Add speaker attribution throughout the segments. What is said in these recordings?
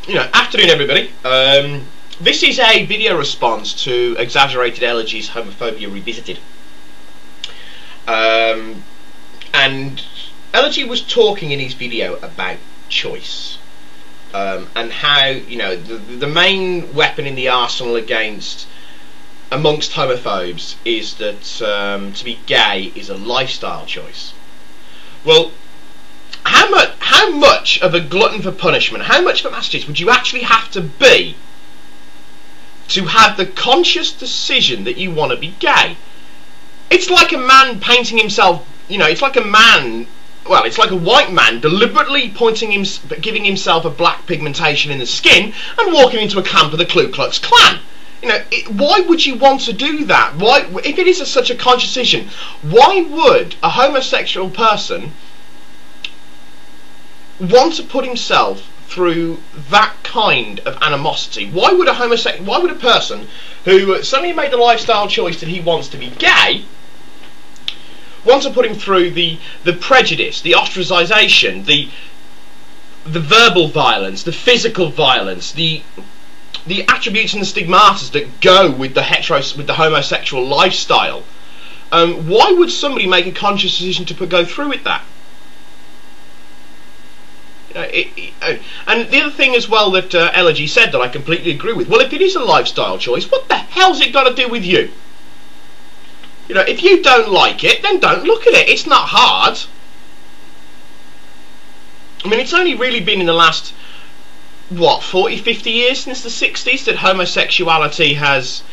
Speaker 1: Afternoon everybody. This is a video response to Exaggerated Elegy's Homophobia Revisited. And Elegy was talking in his video about choice. And how, the main weapon in the arsenal amongst homophobes is that to be gay is a lifestyle choice. Well, how much of a glutton for punishment, how much of a masochist would you actually have to be to have the conscious decision that you want to be gay? It's like a man painting himself, it's like a white man deliberately giving himself a black pigmentation in the skin and walking into a camp of the Ku Klux Klan. Why would you want to do that? Why, if it is such a conscious decision, why would a homosexual person want to put himself through that kind of animosity? Why would a person who suddenly made the lifestyle choice that he wants to be gay want to put him through the prejudice, the ostracization, the verbal violence, the physical violence, the attributes and the stigmata that go with the homosexual lifestyle? Why would somebody make a conscious decision to go through with that? And the other thing as well that Elegy said that I completely agree with, well, if it is a lifestyle choice, what the hell's it got to do with you? If you don't like it, then don't look at it. It's not hard. I mean, it's only really been in the last, 40, 50 years, since the 60s, that homosexuality has,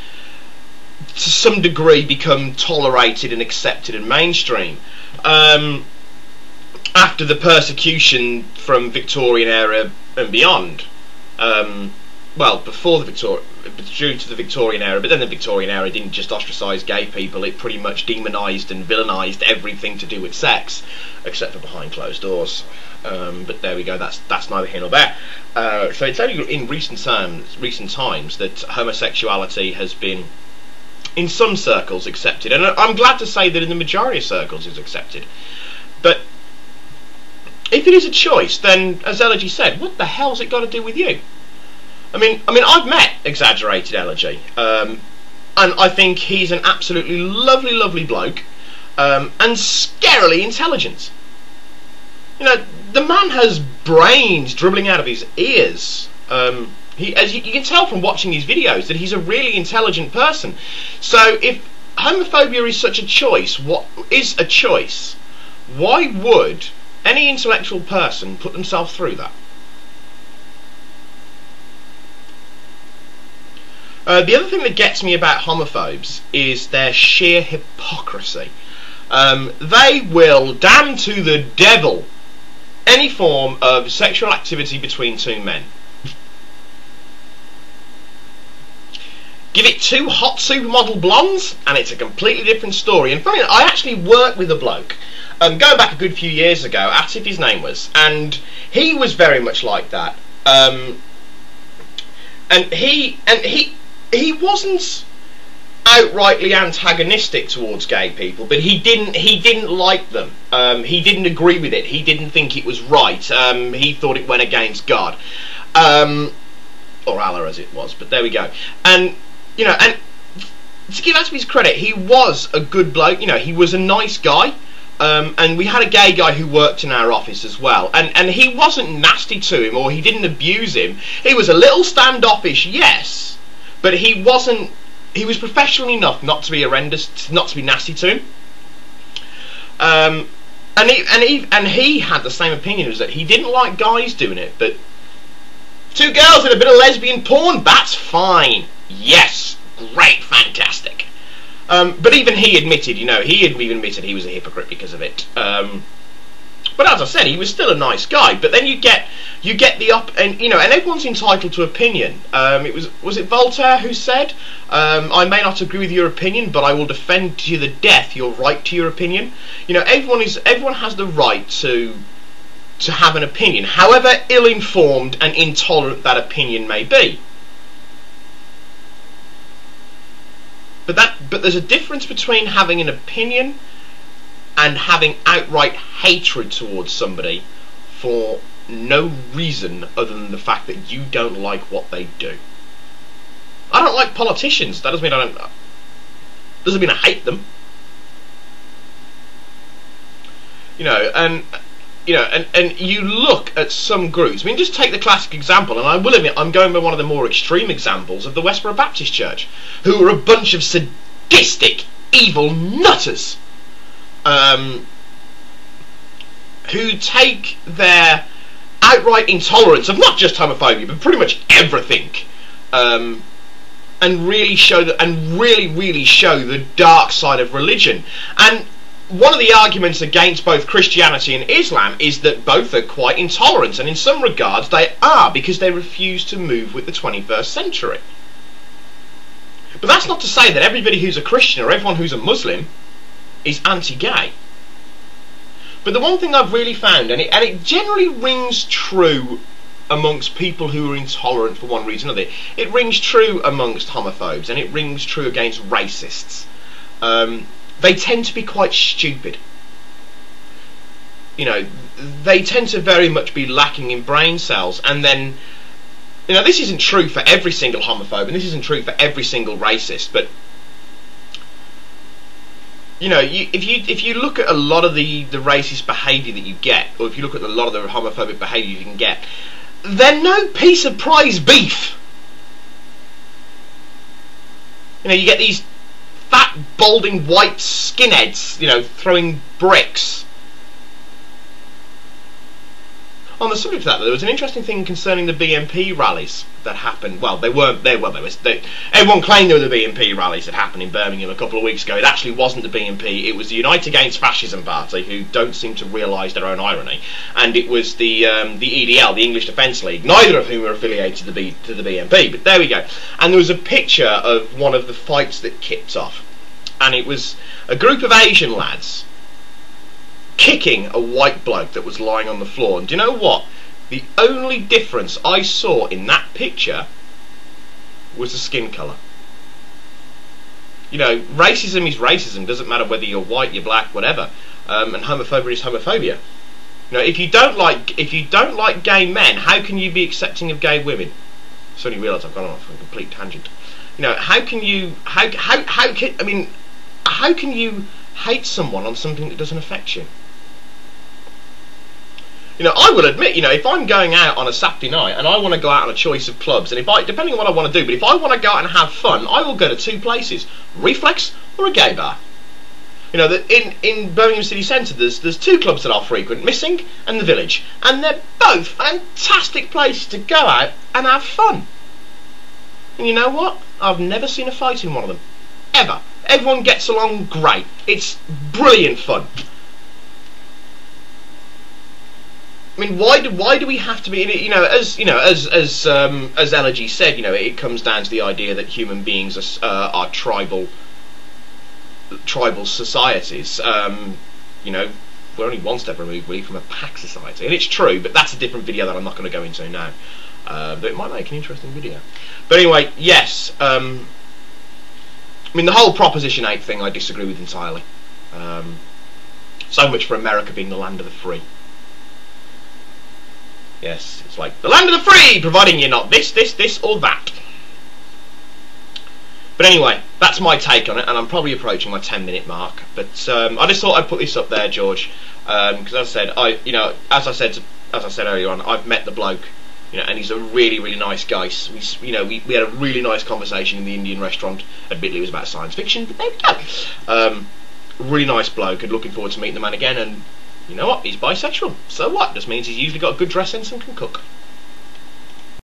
Speaker 1: to some degree, become tolerated and accepted and mainstream. After the persecution from Victorian era and beyond. Due to the Victorian era, but then the Victorian era didn't just ostracise gay people, it pretty much demonised and villainised everything to do with sex, except for behind closed doors. But there we go, that's neither here nor there. So it's only in recent times that homosexuality has been, in some circles, accepted, and I'm glad to say that in the majority of circles it's accepted. But if it is a choice, then, as Elegy said, what the hell's it got to do with you? I mean, I've met Exaggerated Elegy, and I think he's an absolutely lovely, lovely bloke, and scarily intelligent. The man has brains dribbling out of his ears. As you can tell from watching his videos, that he's a really intelligent person. So, if homophobia is such a choice, what is a choice? Why would any intellectual person put themselves through that? The other thing that gets me about homophobes is their sheer hypocrisy. They will damn to the devil any form of sexual activity between two men. Give it two hot supermodel blondes and it's a completely different story. And funny enough, I actually worked with a bloke going back a good few years ago, asked if his name was, and he was very much like that. And he wasn't outrightly antagonistic towards gay people, but he didn't like them. He didn't agree with it. He didn't think it was right. He thought it went against God, or Allah as it was. But there we go. And and to give that to his credit, he was a good bloke. He was a nice guy. And we had a gay guy who worked in our office as well, and he wasn't nasty to him, or he didn't abuse him. He was a little standoffish, yes, but he was professional enough not to be horrendous, not to be nasty to him. And he had the same opinion, as that he didn't like guys doing it, but two girls in a bit of lesbian porn, that's fine. Yes, great, fantastic. But even he admitted, he admitted he was a hypocrite because of it. But as I said, he was still a nice guy. But then you get and everyone's entitled to opinion. Was it Voltaire who said, "I may not agree with your opinion, but I will defend to the death your right to your opinion." Everyone has the right to have an opinion, however ill-informed and intolerant that opinion may be. But there's a difference between having an opinion and having outright hatred towards somebody for no reason other than the fact that you don't like what they do. I don't like politicians. That doesn't mean I hate them. And you look at some groups. I mean, just take the classic example, and I will admit I'm going by one of the more extreme examples of the Westboro Baptist Church, who are a bunch of sadistic, evil nutters, who take their outright intolerance of not just homophobia, but pretty much everything, and really show really show the dark side of religion. And one of the arguments against both Christianity and Islam is that both are quite intolerant, and in some regards they are, because they refuse to move with the 21st century. But that's not to say that everybody who's a Christian or everyone who's a Muslim is anti-gay. But the one thing I've really found, and it generally rings true amongst people who are intolerant for one reason or another, it rings true amongst homophobes, and it rings true against racists. They tend to be quite stupid. They tend to very much be lacking in brain cells, and then, this isn't true for every single homophobe, and this isn't true for every single racist, but if you look at a lot of the racist behaviour that you get, or if you look at a lot of the homophobic behaviour you can get, they're no piece of prize beef. You get these fat, balding, white skinheads, throwing bricks. On the subject of that, there was an interesting thing concerning the BNP rallies that happened. Well, they weren't. Everyone claimed they were the BNP rallies that happened in Birmingham a couple of weeks ago. It actually wasn't the BNP. It was the Unite Against Fascism Party, who don't seem to realise their own irony. And it was the EDL, the English Defence League, neither of whom were affiliated to the BNP. But there we go. And there was a picture of one of the fights that kicked off, and it was a group of Asian lads kicking a white bloke that was lying on the floor. And do you know what? The only difference I saw in that picture was the skin colour. Racism is racism. Doesn't matter whether you're white, you're black, whatever. And homophobia is homophobia. If you don't like gay men, how can you be accepting of gay women? I suddenly realise I've gone off on a complete tangent. How can you hate someone on something that doesn't affect you? I will admit, if I'm going out on a Saturday night and I want to go out on a choice of clubs, and depending on what I want to do, but if I want to go out and have fun, I will go to two places: Reflex or a gay bar. In Birmingham City Centre, there's two clubs that I'll frequent: Missing and the Village, and they're both fantastic places to go out and have fun. And you know what? I've never seen a fight in one of them, ever. Everyone gets along great. It's brilliant fun. I mean, why do we have to be? As Elegy said, it comes down to the idea that human beings are tribal societies. We're only one step removed, really, from a pack society, and it's true. But that's a different video that I'm not going to go into now. But it might make an interesting video. But anyway, yes. The whole Proposition 8 thing I disagree with entirely. So much for America being the land of the free. Yes, it's like the land of the free, providing you're not this, or that. But anyway, that's my take on it, and I'm probably approaching my 10-minute mark. But I just thought I'd put this up there, George, because as I said earlier on, I've met the bloke, and he's a really, really nice guy. We had a really nice conversation in the Indian restaurant. Admittedly, it was about science fiction, but there we go. Really nice bloke, and looking forward to meeting the man again. And you know what? He's bisexual. So what? Just means he's usually got a good dress sense and can cook.